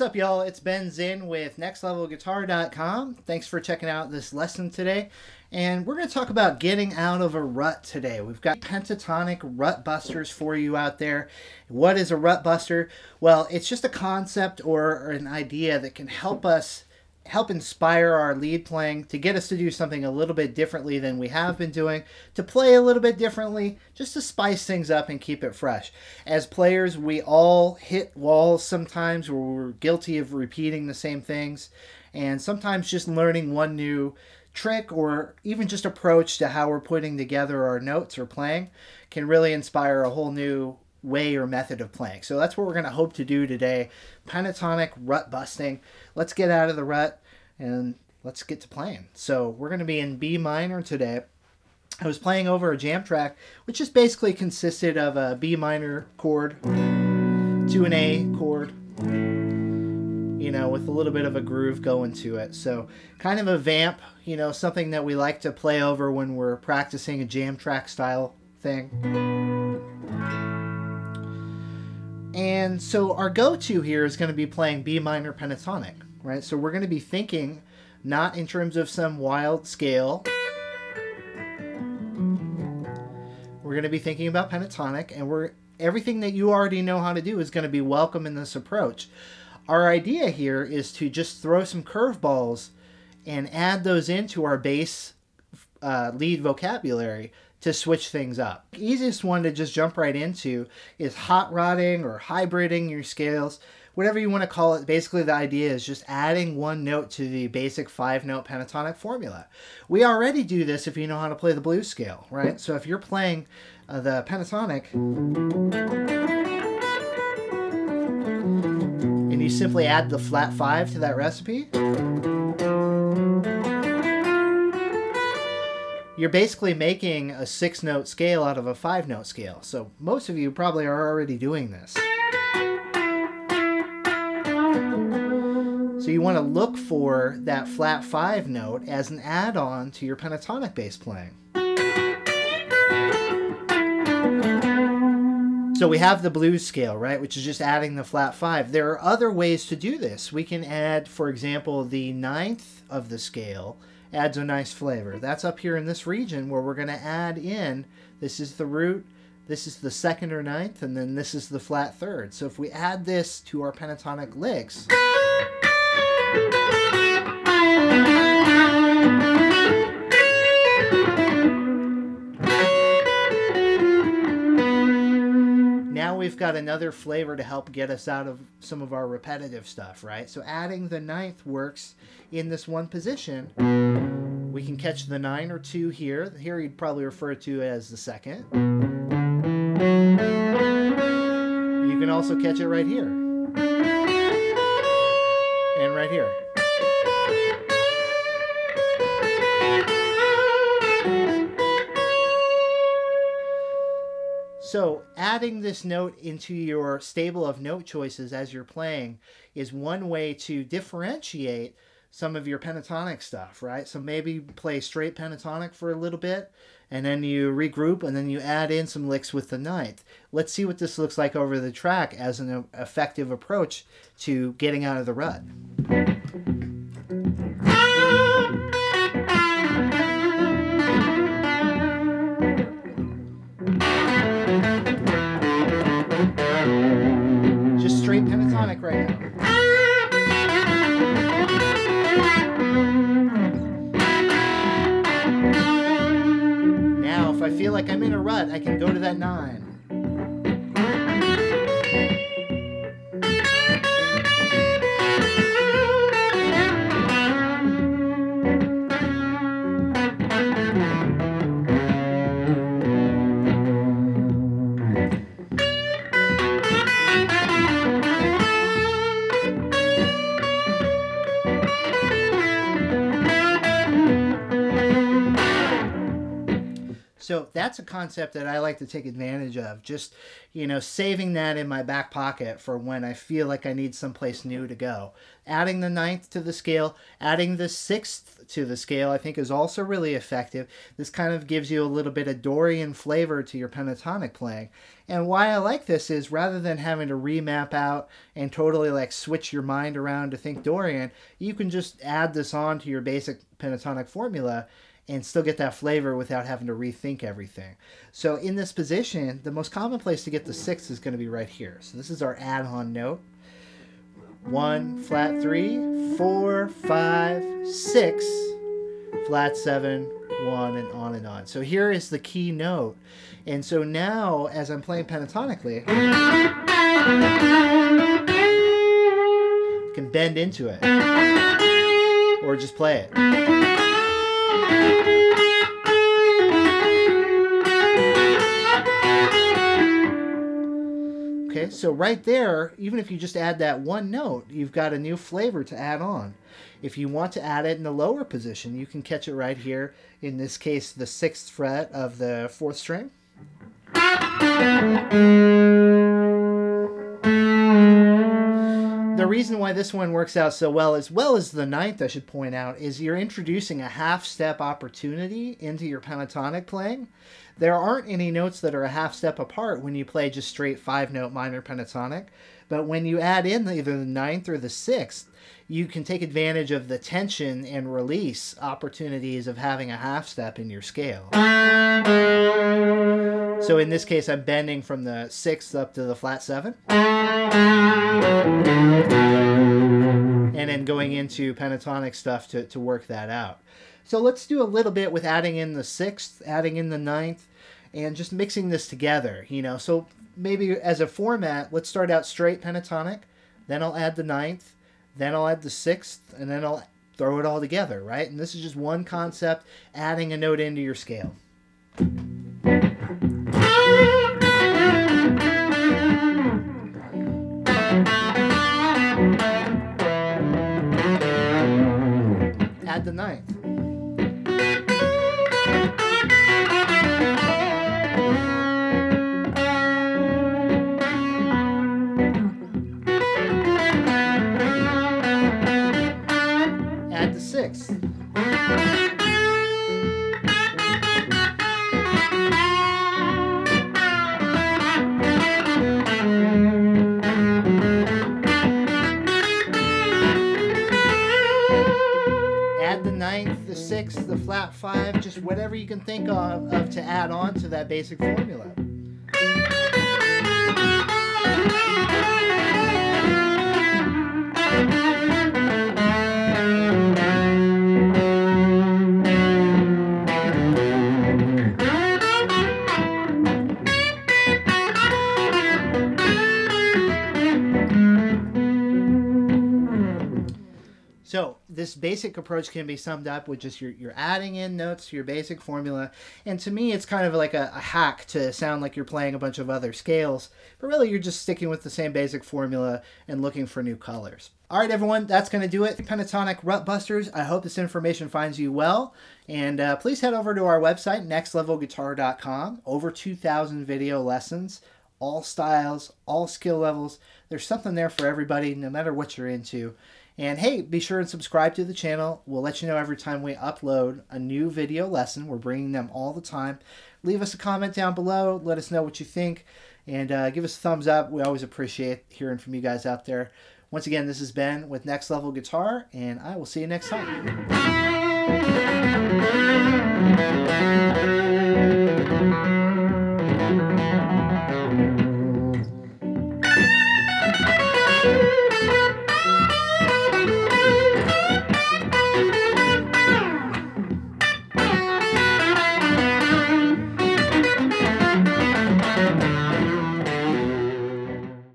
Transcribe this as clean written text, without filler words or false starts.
up, y'all? It's Ben Zinn with NextLevelGuitar.com. Thanks for checking out this lesson today. And we're going to talk about getting out of a rut today. We've got Pentatonic Rut Busters for you out there. What is a Rut Buster? Well, it's just a concept or an idea that can help inspire our lead playing, to get us to do something a little bit differently than we have been doing, to play a little bit differently, just to spice things up and keep it fresh. As players, we all hit walls sometimes where we're guilty of repeating the same things, and sometimes just learning one new trick or even just approach to how we're putting together our notes or playing can really inspire a whole new way or method of playing. So that's what we're going to hope to do today. Pentatonic rut busting. Let's get out of the rut and let's get to playing. So we're going to be in B minor today. I was playing over a jam track, which just basically consisted of a B minor chord to an A chord, you know, with a little bit of a groove going to it. So kind of a vamp, you know, something that we like to play over when we're practicing a jam track style thing. And so our go-to here is going to be playing B minor pentatonic, right? So we're going to be thinking not in terms of some wild scale. We're going to be thinking about pentatonic, and everything that you already know how to do is going to be welcome in this approach. Our idea here is to just throw some curveballs and add those into our bass lead vocabulary to switch things up. The easiest one to just jump right into is hot rodding or hybriding your scales, whatever you want to call it. Basically, the idea is just adding one note to the basic 5-note pentatonic formula. We already do this if you know how to play the blues scale, right? So if you're playing the pentatonic and you simply add the flat 5 to that recipe, you're basically making a 6-note scale out of a 5-note scale. So most of you probably are already doing this. So you want to look for that flat 5 note as an add-on to your pentatonic bass playing. So we have the blues scale, right, which is just adding the flat 5. There are other ways to do this. We can add, for example, the 9th of the scale adds a nice flavor. That's up here in this region where we're going to add in, this is the root, this is the 2nd or 9th, and then this is the flat 3rd. So if we add this to our pentatonic licks, now we've got another flavor to help get us out of some of our repetitive stuff, right? So adding the 9th works in this one position. We can catch the 9 or 2 here. Here you'd probably refer to it as the 2nd. You can also catch it right here. And right here. So adding this note into your stable of note choices as you're playing is one way to differentiate some of your pentatonic stuff, right? So maybe play straight pentatonic for a little bit, and then you regroup, and then you add in some licks with the 9th. Let's see what this looks like over the track as an effective approach to getting out of the rut. Just straight pentatonic right now. Now, if I feel like I'm in a rut, I can go to that 9. So that's a concept that I like to take advantage of. Just, you know, saving that in my back pocket for when I feel like I need someplace new to go. Adding the ninth to the scale, adding the sixth to the scale, I think is also really effective. This kind of gives you a little bit of Dorian flavor to your pentatonic playing. And why I like this is rather than having to remap out and totally like switch your mind around to think Dorian, you can just add this on to your basic pentatonic formula and still get that flavor without having to rethink everything. So in this position, the most common place to get the sixth is going to be right here. So this is our add-on note. 1, flat 3, 4, 5, 6, flat 7, 1, and on and on. So here is the key note. And so now, as I'm playing pentatonically, I can bend into it, or just play it. Okay, so right there, even if you just add that one note, you've got a new flavor to add on. If you want to add it in the lower position, you can catch it right here, in this case, the 6th fret of the 4th string. The reason why this one works out so well as the 9th, I should point out, is you're introducing a half-step opportunity into your pentatonic playing. There aren't any notes that are a half-step apart when you play just straight 5-note minor pentatonic, but when you add in either the 9th or the 6th, you can take advantage of the tension and release opportunities of having a half-step in your scale. So in this case, I'm bending from the 6th up to the flat 7. And then going into pentatonic stuff to work that out. So let's do a little bit with adding in the 6th, adding in the 9th, and just mixing this together, you know. So maybe as a format, let's start out straight pentatonic, then I'll add the 9th, then I'll add the 6th, and then I'll throw it all together, right? And this is just one concept, adding a note into your scale. Add the 9th. Add the 6th. Add the 9th, the 6th, the flat 5, just whatever you can think of to add on to that basic formula. So this basic approach can be summed up with just you're adding in notes to your basic formula. And to me, it's kind of like a hack to sound like you're playing a bunch of other scales. But really, you're just sticking with the same basic formula and looking for new colors. All right, everyone, that's going to do it. Pentatonic Rut Busters. I hope this information finds you well. And please head over to our website, nextlevelguitar.com. Over 2,000 video lessons, all styles, all skill levels. There's something there for everybody, no matter what you're into. And hey, be sure and subscribe to the channel. We'll let you know every time we upload a new video lesson. We're bringing them all the time. Leave us a comment down below. Let us know what you think. And give us a thumbs up. We always appreciate hearing from you guys out there. Once again, this is Ben with Next Level Guitar, and I will see you next time.